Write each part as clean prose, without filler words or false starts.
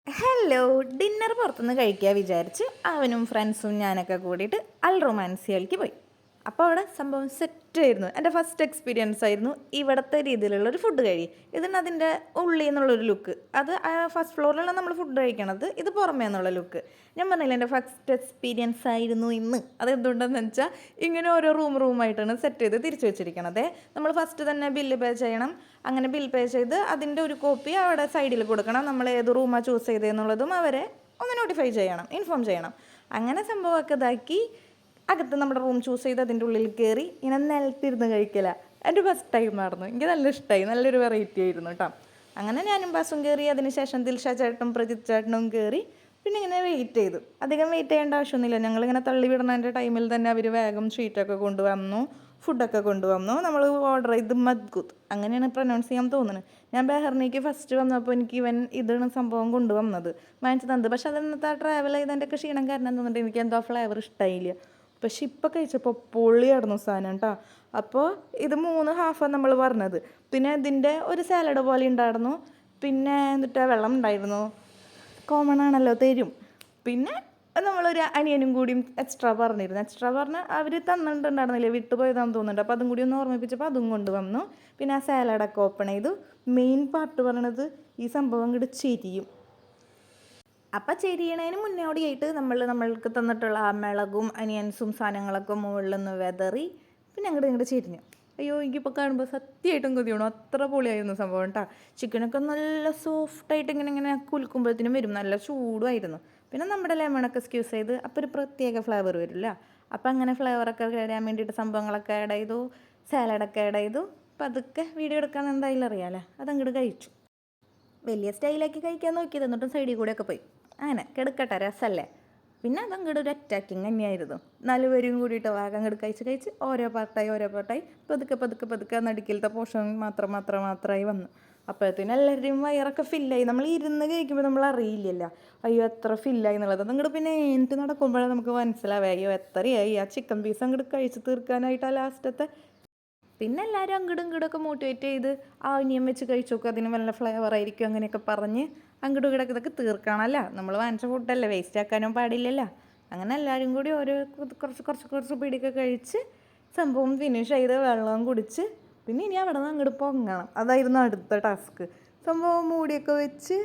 Hello, dinner പുറത്തുനിന്ന് കഴിക്കുക വിചാരിച്ച് അവനും ഫ്രണ്ട്സും ഞാനൊക്കെ കൂടിയിട്ട് അൽ റൊമാൻസിയയിലേക്ക് പോയി. അപ്പോൾ അവിടെ സംഭവം സെറ്റായിരുന്നു. എൻ്റെ ഫസ്റ്റ് എക്സ്പീരിയൻസ് ആയിരുന്നു ഇവിടുത്തെ രീതിയിലുള്ളൊരു ഫുഡ് കഴി. അതിൻ്റെ ഉള്ളിൽ നിന്നുള്ളൊരു ലുക്ക്, അത് ഫസ്റ്റ് ഫ്ലോറിലുള്ള നമ്മൾ ഫുഡ് കഴിക്കണത്, ഇത് പുറമേ നിന്നുള്ള ലുക്ക്. ഞാൻ പറഞ്ഞില്ല എൻ്റെ ഫസ്റ്റ് എക്സ്പീരിയൻസ് ആയിരുന്നു ഇന്ന്. അതെന്തുകൊണ്ടെന്ന് വെച്ചാൽ ഇങ്ങനെ ഓരോ റൂമായിട്ടാണ് സെറ്റ് ചെയ്ത് തിരിച്ചു വെച്ചിരിക്കണത്. നമ്മൾ ഫസ്റ്റ് തന്നെ ബില്ല് പേ ചെയ്യണം. അങ്ങനെ ബിൽ പേ ചെയ്ത് അതിൻ്റെ ഒരു കോപ്പി അവിടെ സൈഡിൽ കൊടുക്കണം. നമ്മൾ ഏത് റൂമാണ് ചൂസ് ചെയ്തതെന്നുള്ളതും അവരെ ഒന്ന് നോട്ടിഫൈ ചെയ്യണം, ഇൻഫോം ചെയ്യണം. അങ്ങനെ സംഭവമൊക്കെ ഇതാക്കി അകത്ത് നമ്മുടെ റൂം ചൂസ് ചെയ്ത് അതിൻ്റെ ഉള്ളിൽ കയറി ഇങ്ങനെ നിലത്തിരുന്ന് കഴിക്കില്ല. എൻ്റെ ഫസ്റ്റ് ടൈം ആയിരുന്നു. എനിക്ക് നല്ല ഇഷ്ടമായി, നല്ലൊരു വെറൈറ്റി ആയിരുന്നു കേട്ടോ. അങ്ങനെ ഞാനും ബസ്സും കയറി. അതിനുശേഷം ദിൽഷ ചേട്ടനും പ്രജിത് ചേട്ടനും കയറി. പിന്നെ ഇങ്ങനെ വെയിറ്റ് ചെയ്തു. അധികം വെയിറ്റ് ചെയ്യേണ്ട ആവശ്യമൊന്നുമില്ല. ഞങ്ങളിങ്ങനെ തള്ളി വിടുന്നതിൻ്റെ ടൈമിൽ തന്നെ അവർ വേഗം സ്വീറ്റൊക്കെ കൊണ്ടുവന്നു, ഫുഡൊക്കെ കൊണ്ടുവന്നു. നമ്മൾ ഓർഡർ ചെയ്ത് മദ്ഗുത്ത്, അങ്ങനെയാണ് പ്രൊനൗൺസ് ചെയ്യാൻ തോന്നുന്നത്. ഞാൻ ബെഹറിനേക്ക് ഫസ്റ്റ് വന്നപ്പോൾ എനിക്ക് ഇവൻ ഇതാണ് സംഭവം കൊണ്ടുവന്നത്, വാങ്ങിച്ചു തന്നത്. പക്ഷെ അതെന്നത്തെ ആ ട്രാവൽ ചെയ്തതിൻ്റെയൊക്കെ ക്ഷീണം കാരണം തോന്നുന്നുണ്ട് എനിക്ക് എന്തോ ഫ്ലേവർ ഇഷ്ടമായില്ല. പക്ഷെ ഇപ്പം കഴിച്ചപ്പോൾ പൊളിയായിരുന്നു സാധനം കേട്ടോ. അപ്പോൾ ഇത് 3 ഹാഫാണ് നമ്മൾ പറഞ്ഞത്. പിന്നെ ഇതിൻ്റെ ഒരു സാലഡ് പോലെ ഉണ്ടായിരുന്നു. പിന്നെ എന്നിട്ട് വെള്ളം ഉണ്ടായിരുന്നു, കോമൺ ആണല്ലോ തരും. പിന്നെ നമ്മളൊരു അനിയനും കൂടിയും എക്സ്ട്രാ പറഞ്ഞിരുന്നു. എക്സ്ട്രാ പറഞ്ഞാൽ അവർ തന്നിട്ടുണ്ടായിരുന്നില്ലേ, വിട്ടുപോയതാണെന്ന് തോന്നുന്നുണ്ട്. അപ്പോൾ അതും കൂടി ഒന്ന് ഓർമ്മിപ്പിച്ചപ്പോൾ അതും കൊണ്ടുവന്നു. പിന്നെ ആ സാലഡൊക്കെ ഓപ്പൺ ചെയ്തു. മെയിൻ പാർട്ട് പറയണത് ഈ സംഭവം ഇങ്ങോട്ട് ചെരിയും. അപ്പം ചെരിയണതിന് മുന്നോടിയായിട്ട് നമ്മൾക്ക് തന്നിട്ടുള്ള ആ മിളകും അനിയൻസും സാധനങ്ങളൊക്കെ മുകളിൽ നിന്ന് വെതറി പിന്നെ ഇങ്ങോട്ട് ചെരിഞ്ഞു. അയ്യോ, എനിക്കിപ്പോൾ കാണുമ്പോൾ സത്യമായിട്ടും കൊതിയണം. അത്ര പൊളിയായിരുന്നു സംഭവം കേട്ടോ. ചിക്കനൊക്കെ നല്ല സോഫ്റ്റായിട്ട് ഇങ്ങനെ കുലുക്കുമ്പോഴത്തേനും വരും. നല്ല ചൂടുമായിരുന്നു. പിന്നെ നമ്മുടെ ലെമണൊക്കെ സ്ക്യൂസ് ചെയ്ത് അപ്പോൾ ഒരു പ്രത്യേക ഫ്ലേവർ വരില്ല. അപ്പം അങ്ങനെ ഫ്ലേവറൊക്കെ വരാൻ വേണ്ടിയിട്ട് സംഭവങ്ങളൊക്കെ ആഡ് ചെയ്തു, സാലഡൊക്കെ ആഡ് ചെയ്തു. അപ്പം അതൊക്കെ വീഡിയോ എടുക്കാൻ എന്തായാലും അറിയാമല്ലോ. അതങ്ങോട്ട് കഴിച്ചു. വലിയ സ്റ്റൈലാക്കി കഴിക്കാൻ നോക്കിയത്, എന്നിട്ടും സൈഡിൽ കൂടെയൊക്കെ പോയി. അങ്ങനെ കിടക്കട്ടെ, രസമല്ലേ. പിന്നെ അതങ്ങോട്ട് ഒരു അറ്റാക്കിങ് തന്നെയായിരുന്നു. 4 പേരും കൂടിയിട്ട് വേഗം അങ്ങോട്ട് കഴിച്ച് ഓരോ പാർട്ടായി പതുക്കെ നടുക്കിലത്തെ പോർഷൻ മാത്രമായി വന്നു. അപ്പോഴത്തേനും എല്ലാവരുടെയും വയറൊക്കെ ഫില്ലായി. നമ്മൾ ഇരുന്ന് കഴിക്കുമ്പോൾ നമ്മൾ അറിയില്ലല്ലോ അയ്യോ എത്ര ഫില്ലായി എന്നുള്ളത്. അതങ്ങോട്ട് പിന്നെ എണീറ്റ് നടക്കുമ്പോഴാണ് നമുക്ക് മനസ്സിലാവുക അയ്യോ എത്രയായി. ആ ചിക്കൻ പീസ് അങ്ങോട്ട് കഴിച്ച് തീർക്കാനായിട്ടാണ് ലാസ്റ്റത്തെ. പിന്നെ എല്ലാവരും അങ്ങോട്ടും മോട്ടിവേറ്റ് ചെയ്ത് ആ ഒനിയൻ വെച്ച് കഴിച്ചു നോക്കുക, അതിന് നല്ല ഫ്ലേവർ ആയിരിക്കും അങ്ങനെയൊക്കെ പറഞ്ഞ് അങ്ങോട്ടും ഇതൊക്കെ തീർക്കണമല്ല. നമ്മൾ വാങ്ങിച്ച ഫുഡല്ലേ, വേസ്റ്റ് ആക്കാനും പാടില്ലല്ലോ. അങ്ങനെ എല്ലാവരും കൂടി ഓരോ കുറച്ച് പിടിയൊക്കെ കഴിച്ച് സംഭവം ഫിനിഷ് ചെയ്ത് വെള്ളം കുടിച്ച് പിന്നെ ഇനി അവിടെ നിന്ന് അങ്ങോട്ട് പൊങ്ങണം. അതായിരുന്നു അടുത്ത ടാസ്ക്. സംഭവം മൂടിയൊക്കെ വെച്ച്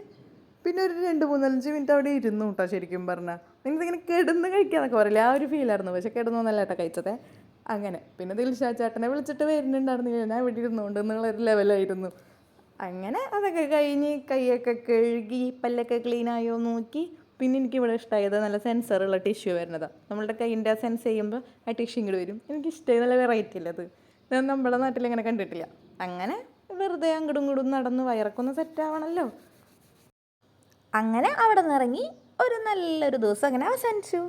പിന്നെ ഒരു 2-3-5 മിനിറ്റ് അവിടെ ഇരുന്നു കേട്ടോ. ശരിക്കും പറഞ്ഞാൽ നിങ്ങളിങ്ങനെ കിടന്ന് കഴിക്കാന്നൊക്കെ പറയില്ല, ആ ഒരു ഫീലായിരുന്നു. പക്ഷെ കിടന്നൊന്നല്ല കേട്ടോ കഴിച്ചതേ. അങ്ങനെ പിന്നെ ദിൽഷ ചേട്ടനെ വിളിച്ചിട്ട് വരുന്നുണ്ടായിരുന്നില്ല, ഞാൻ ഇവിടെ ഇരുന്നുകൊണ്ട് എന്നുള്ളൊരു ലെവലായിരുന്നു. അങ്ങനെ അതൊക്കെ കഴിഞ്ഞ് കൈയൊക്കെ കഴുകി പല്ലൊക്കെ ക്ലീനായോ നോക്കി. പിന്നെ എനിക്കിവിടെ ഇഷ്ടമായത് നല്ല സെൻസറുള്ള ടിഷ്യൂ വരുന്നതാണ്. നമ്മളുടെ കൈൻ്റെ സെൻസ് ചെയ്യുമ്പോൾ ആ ടിഷ്യൂ ഇങ്ങോട്ട് വരും. എനിക്കിഷ്ടമായി, നല്ല വെറൈറ്റി അല്ലേ അത്. ഞാൻ നമ്മുടെ നാട്ടിലിങ്ങനെ കണ്ടിട്ടില്ല. അങ്ങനെ വെറുതെ അങ്ങോട്ടും ഇങ്ങോട്ടും നടന്ന് വയറൊക്കെ ഒന്ന് സെറ്റാവണമല്ലോ. അങ്ങനെ അവിടെ നിന്ന് ഇറങ്ങി ഒരു നല്ലൊരു ദിവസം അങ്ങനെ അവസാനിച്ചു.